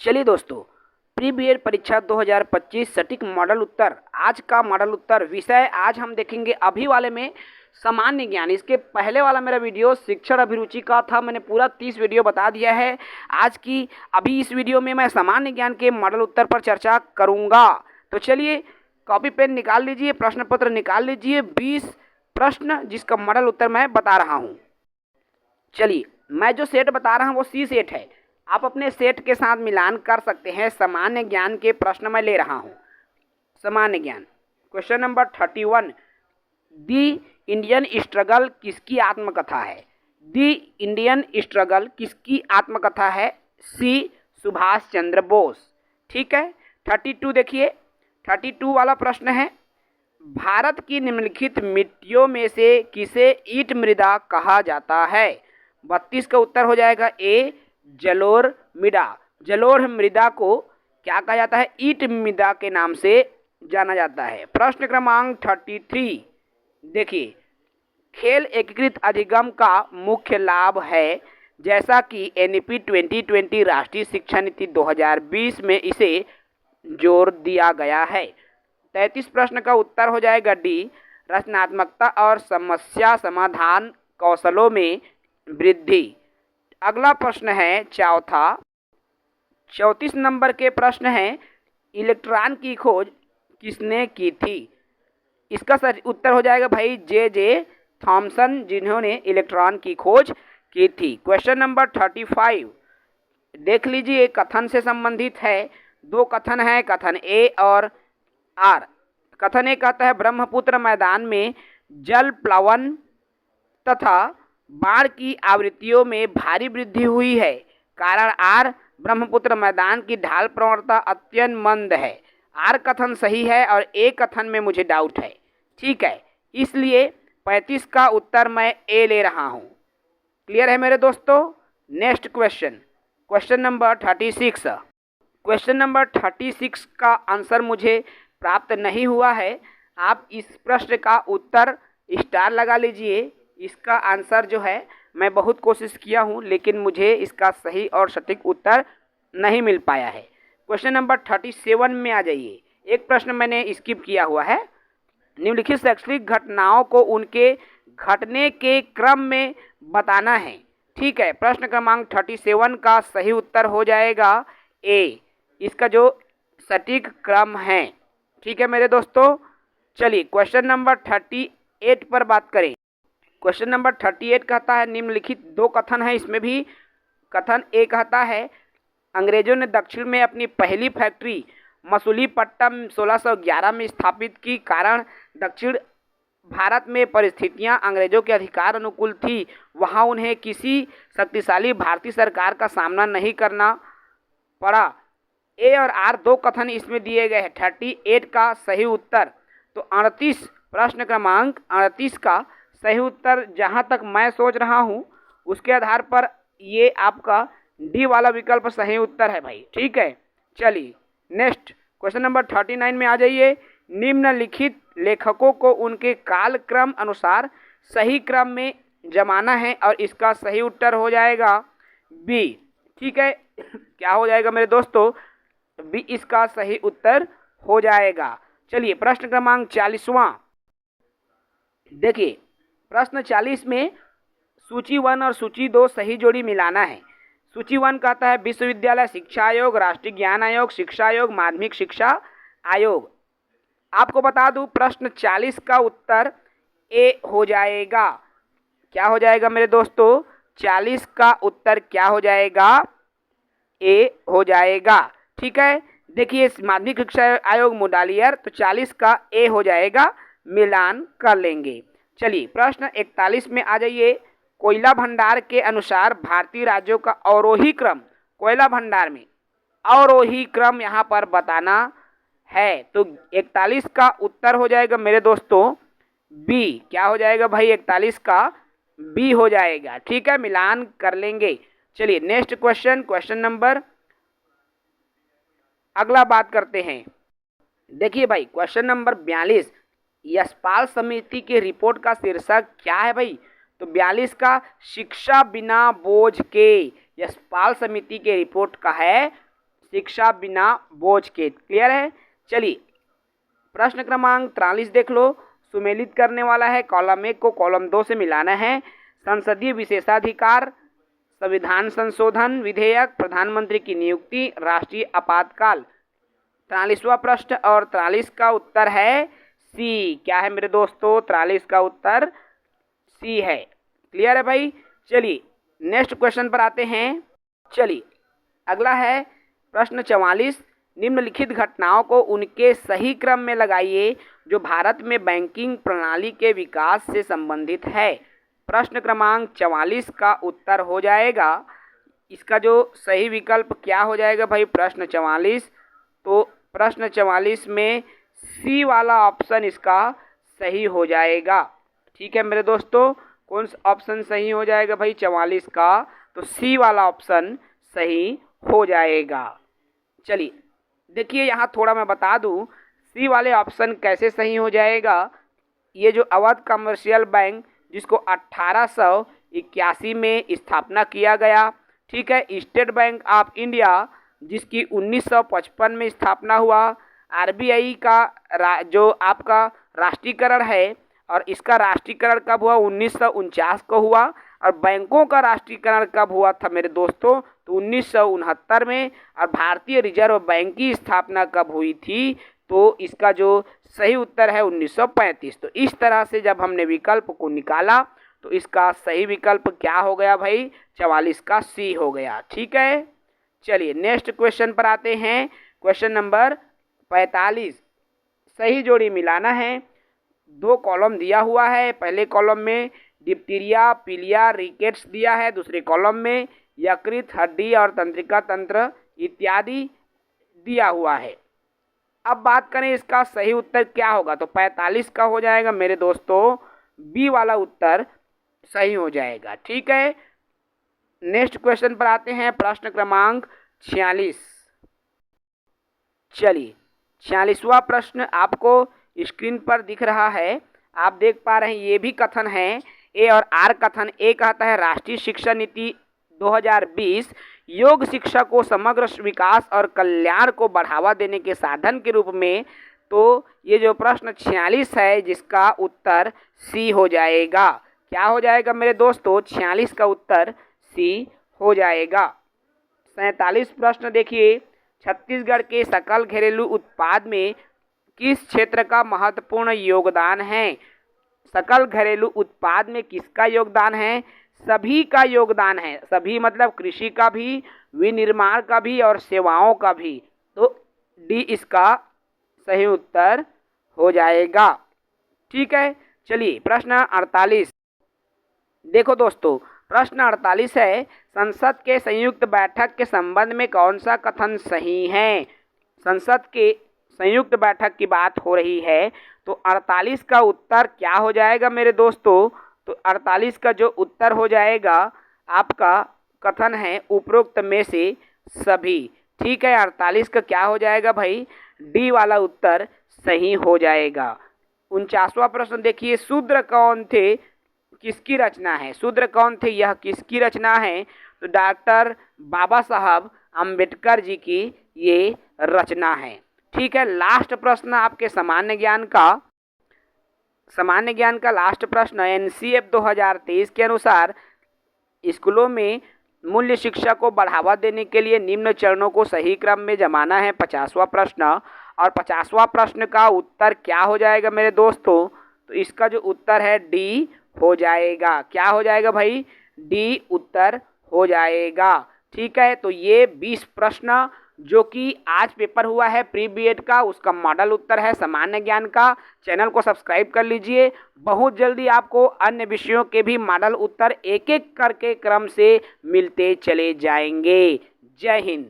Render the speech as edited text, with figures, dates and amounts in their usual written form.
चलिए दोस्तों, pre BEd परीक्षा 2025 सटीक मॉडल उत्तर। आज का मॉडल उत्तर विषय आज हम देखेंगे अभी वाले में सामान्य ज्ञान। इसके पहले वाला मेरा वीडियो शिक्षण अभिरुचि का था, मैंने पूरा 30 वीडियो बता दिया है। आज की अभी इस वीडियो में मैं सामान्य ज्ञान के मॉडल उत्तर पर चर्चा करूंगा। तो चलिए कॉपी पेन निकाल लीजिए, प्रश्न पत्र निकाल लीजिए। 20 प्रश्न जिसका मॉडल उत्तर मैं बता रहा हूँ। चलिए, मैं जो सेट बता रहा हूँ वो सी सेट है। आप अपने सेट के साथ मिलान कर सकते हैं। सामान्य ज्ञान के प्रश्न मैं ले रहा हूँ। सामान्य ज्ञान क्वेश्चन नंबर 31, दी इंडियन स्ट्रगल किसकी आत्मकथा है? दी इंडियन स्ट्रगल किसकी आत्मकथा है? सी सुभाष चंद्र बोस। ठीक है। 32 देखिए, 32 वाला प्रश्न है, भारत की निम्नलिखित मिट्टियों में से किसे ईट मृदा कहा जाता है? 32 का उत्तर हो जाएगा ए जलोढ़ मृदा। जलोढ़ मृदा को क्या कहा जाता है? ईट मृदा के नाम से जाना जाता है। प्रश्न क्रमांक 33 देखिए, खेल एकीकृत अधिगम का मुख्य लाभ है, जैसा कि एनईपी 2020 राष्ट्रीय शिक्षा नीति 2020 में इसे जोर दिया गया है। 33 प्रश्न का उत्तर हो जाएगा डी रचनात्मकता और समस्या समाधान कौशलों में वृद्धि। अगला प्रश्न है चौथा, 34 नंबर के प्रश्न है, इलेक्ट्रॉन की खोज किसने की थी? इसका सही उत्तर हो जाएगा भाई जे थॉमसन, जिन्होंने इलेक्ट्रॉन की खोज की थी। क्वेश्चन नंबर 35 देख लीजिए, कथन से संबंधित है। दो कथन है, कथन ए और आर। कथन ए कहता है ब्रह्मपुत्र मैदान में जल प्लावन तथा बाढ़ की आवृत्तियों में भारी वृद्धि हुई है। कारण आर, ब्रह्मपुत्र मैदान की ढाल प्रवणता अत्यंत मंद है। आर कथन सही है और ए कथन में मुझे डाउट है। ठीक है, इसलिए 35 का उत्तर मैं ए ले रहा हूँ। क्लियर है मेरे दोस्तों? Next question, question number 36। Question number 36 का आंसर मुझे प्राप्त नहीं हुआ है। आप इस प्रश्न का उत्तर स्टार लगा लीजिए। इसका आंसर जो है, मैं बहुत कोशिश किया हूँ लेकिन मुझे इसका सही और सटीक उत्तर नहीं मिल पाया है। क्वेश्चन नंबर 37 में आ जाइए। एक प्रश्न मैंने स्किप किया हुआ है। निम्नलिखित शैक्षणिक घटनाओं को उनके घटने के क्रम में बताना है। ठीक है, प्रश्न क्रमांक 37 का सही उत्तर हो जाएगा ए, इसका जो सटीक क्रम है। ठीक है मेरे दोस्तों, चलिए क्वेश्चन नंबर 38 पर बात करें। क्वेश्चन नंबर 38 कहता है निम्नलिखित दो कथन है, इसमें भी कथन ए कहता है अंग्रेजों ने दक्षिण में अपनी पहली फैक्ट्री मसूलीपट्टनम 1611 में स्थापित की। कारण दक्षिण भारत में परिस्थितियां अंग्रेजों के अधिकार अनुकूल थी, वहां उन्हें किसी शक्तिशाली भारतीय सरकार का सामना नहीं करना पड़ा। ए और आर दो कथन इसमें दिए गए हैं। 38 का सही उत्तर, तो 38 प्रश्न क्रमांक 38 का सही उत्तर जहां तक मैं सोच रहा हूं उसके आधार पर ये आपका डी वाला विकल्प सही उत्तर है भाई। ठीक है, चलिए नेक्स्ट क्वेश्चन नंबर 39 में आ जाइए। निम्नलिखित लेखकों को उनके कालक्रम अनुसार सही क्रम में जमाना है और इसका सही उत्तर हो जाएगा बी। ठीक है, क्या हो जाएगा मेरे दोस्तों? बी इसका सही उत्तर हो जाएगा। चलिए प्रश्न क्रमांक 40वां देखिए। प्रश्न 40 में सूची 1 और सूची 2 सही जोड़ी मिलाना है। सूची 1 कहता है विश्वविद्यालय शिक्षा आयोग, राष्ट्रीय ज्ञान आयोग, शिक्षा आयोग, माध्यमिक शिक्षा आयोग। आपको बता दूं प्रश्न 40 का उत्तर ए हो जाएगा। क्या हो जाएगा मेरे दोस्तों? 40 का उत्तर क्या हो जाएगा? ए हो जाएगा। ठीक है, देखिए माध्यमिक शिक्षा आयोग मोडालियर, तो 40 का ए हो जाएगा, मिलान कर लेंगे। चलिए प्रश्न 41 में आ जाइए। कोयला भंडार के अनुसार भारतीय राज्यों का अवरोही क्रम, कोयला भंडार में अवरोही क्रम यहाँ पर बताना है। तो 41 का उत्तर हो जाएगा मेरे दोस्तों बी। क्या हो जाएगा भाई? 41 का बी हो जाएगा। ठीक है, मिलान कर लेंगे। चलिए नेक्स्ट क्वेश्चन, क्वेश्चन नंबर अगला बात करते हैं। देखिए भाई क्वेश्चन नंबर 42, यशपाल समिति की रिपोर्ट का शीर्षक क्या है भाई? तो 42 का शिक्षा बिना बोझ के, यशपाल समिति के रिपोर्ट का है शिक्षा बिना बोझ के। क्लियर है। चलिए प्रश्न क्रमांक 43 देख लो। सुमेलित करने वाला है, कॉलम 1 को कॉलम 2 से मिलाना है। संसदीय विशेषाधिकार, संविधान संशोधन विधेयक, प्रधानमंत्री की नियुक्ति, राष्ट्रीय आपातकाल। 43वां प्रश्न और 43 का उत्तर है सी। क्या है मेरे दोस्तों? 43 का उत्तर सी है। क्लियर है भाई। चलिए नेक्स्ट क्वेश्चन पर आते हैं। चलिए अगला है प्रश्न 44। निम्नलिखित घटनाओं को उनके सही क्रम में लगाइए जो भारत में बैंकिंग प्रणाली के विकास से संबंधित है। प्रश्न क्रमांक 44 का उत्तर हो जाएगा, इसका जो सही विकल्प क्या हो जाएगा भाई? प्रश्न 44। तो प्रश्न 44 में सी वाला ऑप्शन इसका सही हो जाएगा। ठीक है मेरे दोस्तों, कौन सा ऑप्शन सही हो जाएगा भाई 44 का? तो सी वाला ऑप्शन सही हो जाएगा। चलिए देखिए यहाँ थोड़ा मैं बता दूँ सी वाले ऑप्शन कैसे सही हो जाएगा। ये जो अवध कमर्शियल बैंक जिसको 1881 में स्थापना किया गया, ठीक है। स्टेट बैंक ऑफ इंडिया जिसकी 1955 में स्थापना हुआ। आरबीआई का जो आपका राष्ट्रीयकरण है, और इसका राष्ट्रीयकरण कब हुआ? 1949 को हुआ। और बैंकों का राष्ट्रीयकरण कब हुआ था मेरे दोस्तों? तो 1969 में। और भारतीय रिजर्व बैंक की स्थापना कब हुई थी? तो इसका जो सही उत्तर है 1935। तो इस तरह से जब हमने विकल्प को निकाला तो इसका सही विकल्प क्या हो गया भाई? 44 का सी हो गया। ठीक है। चलिए नेक्स्ट क्वेश्चन पर आते हैं। Question number 45। सही जोड़ी मिलाना है। 2 कॉलम दिया हुआ है। पहले कॉलम में डिप्टीरिया, पीलिया, रिकेट्स दिया है। दूसरे कॉलम में यकृत, हड्डी और तंत्रिका तंत्र इत्यादि दिया हुआ है। अब बात करें इसका सही उत्तर क्या होगा? तो 45 का हो जाएगा मेरे दोस्तों, बी वाला उत्तर सही हो जाएगा। ठीक है। नेक्स्ट क्वेश्चन पर आते हैं। प्रश्न क्रमांक 46। चलिए 46वां प्रश्न आपको स्क्रीन पर दिख रहा है, आप देख पा रहे हैं। ये भी कथन है, ए और आर कथन। ए कहता है राष्ट्रीय शिक्षा नीति 2020 योग शिक्षा को समग्र विकास और कल्याण को बढ़ावा देने के साधन के रूप में। तो ये जो प्रश्न 46 है जिसका उत्तर सी हो जाएगा। क्या हो जाएगा मेरे दोस्तों? 46 का उत्तर सी हो जाएगा। 47 प्रश्न देखिए। छत्तीसगढ़ के सकल घरेलू उत्पाद में किस क्षेत्र का महत्वपूर्ण योगदान है? सकल घरेलू उत्पाद में किसका योगदान है? सभी का योगदान है। सभी मतलब कृषि का भी, विनिर्माण का भी और सेवाओं का भी। तो डी इसका सही उत्तर हो जाएगा। ठीक है। चलिए प्रश्न 48 देखो दोस्तों। प्रश्न 48 है, संसद के संयुक्त बैठक के संबंध में कौन सा कथन सही है? संसद के संयुक्त बैठक की बात हो रही है। तो 48 का उत्तर क्या हो जाएगा मेरे दोस्तों? तो 48 का जो उत्तर हो जाएगा आपका कथन है उपरोक्त में से सभी। ठीक है। 48 का क्या हो जाएगा भाई? डी वाला उत्तर सही हो जाएगा। 49वां प्रश्न देखिए। शूद्र कौन थे? किसकी रचना है? शूद्र कौन थे? यह किसकी रचना है? तो डॉक्टर बाबा साहब अम्बेडकर जी की ये रचना है। ठीक है। लास्ट प्रश्न आपके सामान्य ज्ञान का लास्ट प्रश्न एनसीएफ 2023 के अनुसार स्कूलों में मूल्य शिक्षा को बढ़ावा देने के लिए निम्न चरणों को सही क्रम में जमाना है। 50वां प्रश्न। और 50वां प्रश्न का उत्तर क्या हो जाएगा मेरे दोस्तों? तो इसका जो उत्तर है डी हो जाएगा। क्या हो जाएगा भाई? डी उत्तर हो जाएगा। ठीक है। तो ये 20 प्रश्न जो कि आज पेपर हुआ है प्री बीएड का, उसका मॉडल उत्तर है सामान्य ज्ञान का। चैनल को सब्सक्राइब कर लीजिए। बहुत जल्दी आपको अन्य विषयों के भी मॉडल उत्तर एक एक करके क्रम से मिलते चले जाएंगे। जय हिंद।